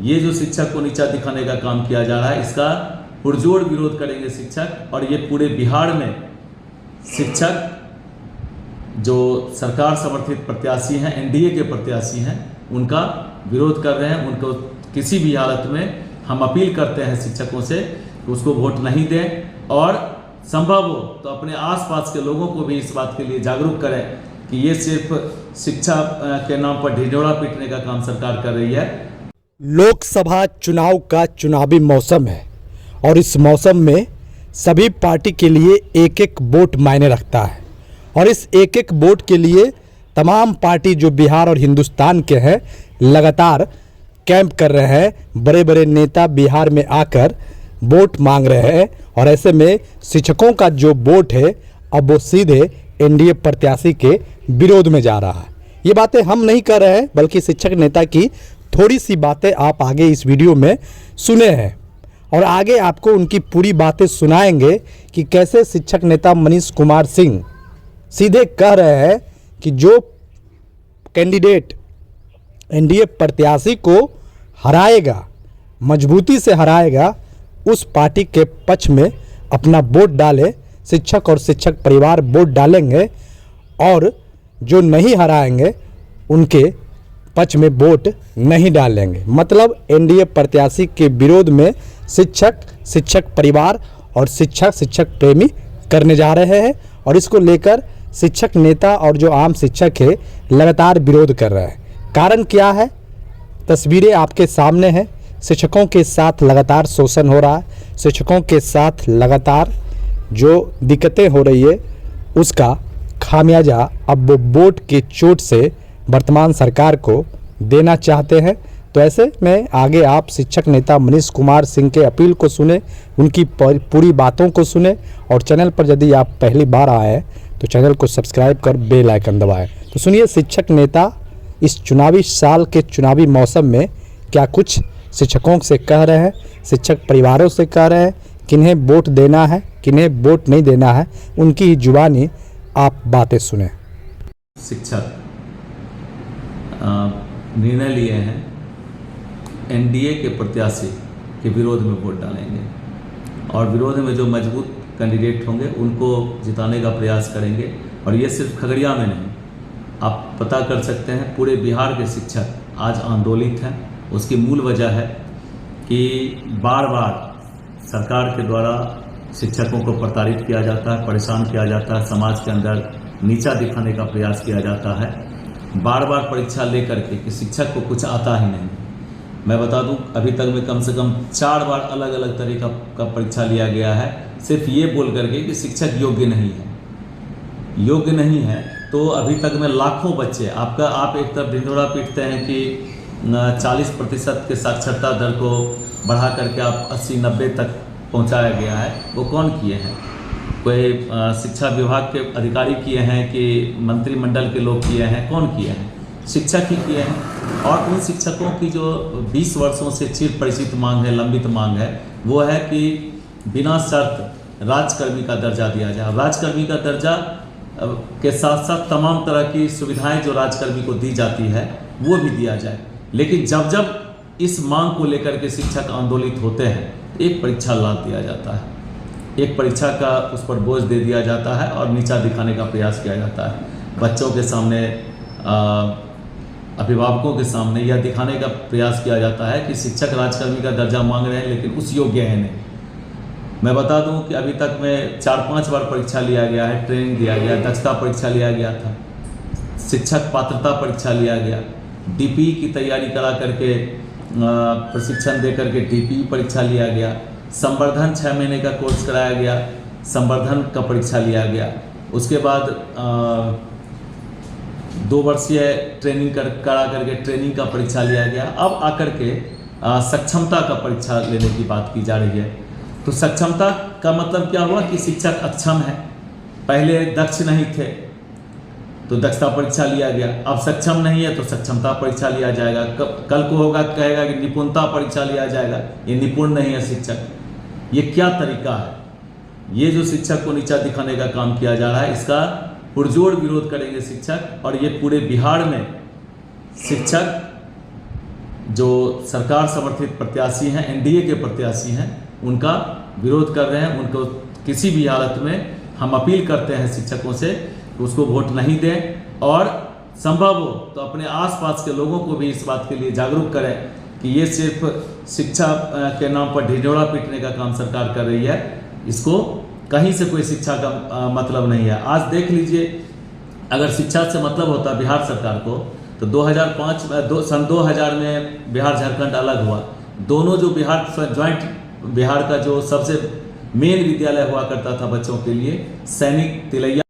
ये जो शिक्षक को नीचा दिखाने का काम किया जा रहा है, इसका पुरजोर विरोध करेंगे शिक्षक। और ये पूरे बिहार में शिक्षक जो सरकार समर्थित प्रत्याशी हैं, एनडीए के प्रत्याशी हैं, उनका विरोध कर रहे हैं। उनको किसी भी हालत में हम अपील करते हैं शिक्षकों से कि उसको वोट नहीं दें, और संभव हो तो अपने आसपास के लोगों को भी इस बात के लिए जागरूक करें कि ये सिर्फ शिक्षा के नाम पर ढिंढोरा पीटने का काम सरकार कर रही है। लोकसभा चुनाव का चुनावी मौसम है और इस मौसम में सभी पार्टी के लिए एक एक वोट मायने रखता है, और इस एक एक वोट के लिए तमाम पार्टी जो बिहार और हिंदुस्तान के हैं लगातार कैंप कर रहे हैं। बड़े बड़े नेता बिहार में आकर वोट मांग रहे हैं, और ऐसे में शिक्षकों का जो वोट है अब वो सीधे एनडीए प्रत्याशी के विरोध में जा रहा है। ये बातें हम नहीं कर रहे हैं, बल्कि शिक्षक नेता की थोड़ी सी बातें आप आगे इस वीडियो में सुने हैं, और आगे आपको उनकी पूरी बातें सुनाएंगे कि कैसे शिक्षक नेता मनीष कुमार सिंह सीधे कह रहे हैं कि जो कैंडिडेट एनडीए प्रत्याशी को हराएगा, मजबूती से हराएगा, उस पार्टी के पक्ष में अपना वोट डाले। शिक्षक और शिक्षक परिवार वोट डालेंगे, और जो नहीं हराएंगे उनके पक्ष में वोट नहीं डालेंगे। मतलब एनडीए प्रत्याशी के विरोध में शिक्षक, शिक्षक परिवार और शिक्षक प्रेमी करने जा रहे हैं, और इसको लेकर शिक्षक नेता और जो आम शिक्षक है लगातार विरोध कर रहे हैं। कारण क्या है? तस्वीरें आपके सामने हैं। शिक्षकों के साथ लगातार शोषण हो रहा है, शिक्षकों के साथ लगातार जो दिक्कतें हो रही है उसका खामियाजा अब वो वोट के चोट से वर्तमान सरकार को देना चाहते हैं। तो ऐसे में आगे आप शिक्षक नेता मनीष कुमार सिंह के अपील को सुने, उनकी पूरी बातों को सुने, और चैनल पर यदि आप पहली बार आए हैं तो चैनल को सब्सक्राइब कर बेल आइकन दबाएं। तो सुनिए शिक्षक नेता इस चुनावी साल के चुनावी मौसम में क्या कुछ शिक्षकों से कह रहे हैं, शिक्षक परिवारों से कह रहे हैं, किन्हें वोट देना है, किन्हें वोट नहीं देना है, उनकी ही जुबानी आप बातें सुने। शिक्षक निर्णय लिए हैं एनडीए के प्रत्याशी के विरोध में वोट डालेंगे, और विरोध में जो मजबूत कैंडिडेट होंगे उनको जिताने का प्रयास करेंगे। और ये सिर्फ खगड़िया में नहीं, आप पता कर सकते हैं पूरे बिहार के शिक्षक आज आंदोलित हैं। उसकी मूल वजह है कि बार बार सरकार के द्वारा शिक्षकों को प्रताड़ित किया जाता है, परेशान किया जाता है, समाज के अंदर नीचा दिखाने का प्रयास किया जाता है। बार बार परीक्षा लेकर के कि शिक्षक को कुछ आता ही नहीं। मैं बता दूं, अभी तक में कम से कम 4 बार अलग अलग तरीका का परीक्षा लिया गया है, सिर्फ ये बोल करके कि शिक्षक योग्य नहीं है। योग्य नहीं है तो अभी तक में लाखों बच्चे आप एक तरफ ढिंढोरा पीटते हैं कि 40% के साक्षरता दर को बढ़ा करके आप 80-90 तक पहुंचाया गया है। वो कौन किए हैं? कोई शिक्षा विभाग के अधिकारी किए हैं कि मंत्रिमंडल के लोग किए हैं? कौन किए हैं? शिक्षक ही किए हैं। और उन शिक्षकों की जो 20 वर्षों से चिर परिचित मांग है, लंबित मांग है, वो है कि बिना शर्त राजकर्मी का दर्जा दिया जाए। राजकर्मी का दर्जा के साथ साथ तमाम तरह की सुविधाएं जो राजकर्मी को दी जाती है वो भी दिया जाए। लेकिन जब जब इस मांग को लेकर के शिक्षक आंदोलित होते हैं, एक परीक्षा लाद दिया जाता है, एक परीक्षा का उस पर बोझ दे दिया जाता है और नीचा दिखाने का प्रयास किया जाता है। बच्चों के सामने, अभिभावकों के सामने यह दिखाने का प्रयास किया जाता है कि शिक्षक राजकर्मी का दर्जा मांग रहे हैं लेकिन उस योग्य है नहीं। मैं बता दूं कि अभी तक में 4-5 बार परीक्षा लिया गया है, ट्रेनिंग दिया गया, दक्षता परीक्षा लिया गया था, शिक्षक पात्रता परीक्षा लिया गया, डीपी की तैयारी करा करके प्रशिक्षण दे करके डीपी परीक्षा लिया गया, संवर्धन 6 महीने का कोर्स कराया गया, संवर्धन का परीक्षा लिया गया। उसके बाद 2 वर्षीय ट्रेनिंग करा करके ट्रेनिंग का परीक्षा लिया गया। अब आकर के सक्षमता का परीक्षा लेने की बात की जा रही है। तो सक्षमता का मतलब क्या हुआ कि शिक्षक अक्षम है, पहले दक्ष नहीं थे तो दक्षता परीक्षा लिया गया, अब सक्षम नहीं है तो सक्षमता परीक्षा लिया जाएगा। कल को होगा कहेगा कि निपुणता परीक्षा लिया जाएगा, ये निपुण नहीं है शिक्षक। ये क्या तरीका है? ये जो शिक्षक को नीचा दिखाने का काम किया जा रहा है, इसका पुरजोर विरोध करेंगे शिक्षक। और ये पूरे बिहार में शिक्षक जो सरकार समर्थित प्रत्याशी हैं, एनडीए के प्रत्याशी हैं, उनका विरोध कर रहे हैं। उनको किसी भी हालत में हम अपील करते हैं शिक्षकों से कि उसको वोट नहीं दें और संभव हो तो अपने आसपास के लोगों को भी इस बात के लिए जागरूक करें कि ये सिर्फ शिक्षा के नाम पर ढिंढोरा पीटने का काम सरकार कर रही है। इसको कहीं से कोई शिक्षा का मतलब नहीं है। आज देख लीजिए, अगर शिक्षा से मतलब होता बिहार सरकार को तो 2005 2000 में बिहार झारखंड अलग हुआ। दोनों जो बिहार ज्वाइंट बिहार का जो सबसे मेन विद्यालय हुआ करता था बच्चों के लिए, सैनिक तिलैया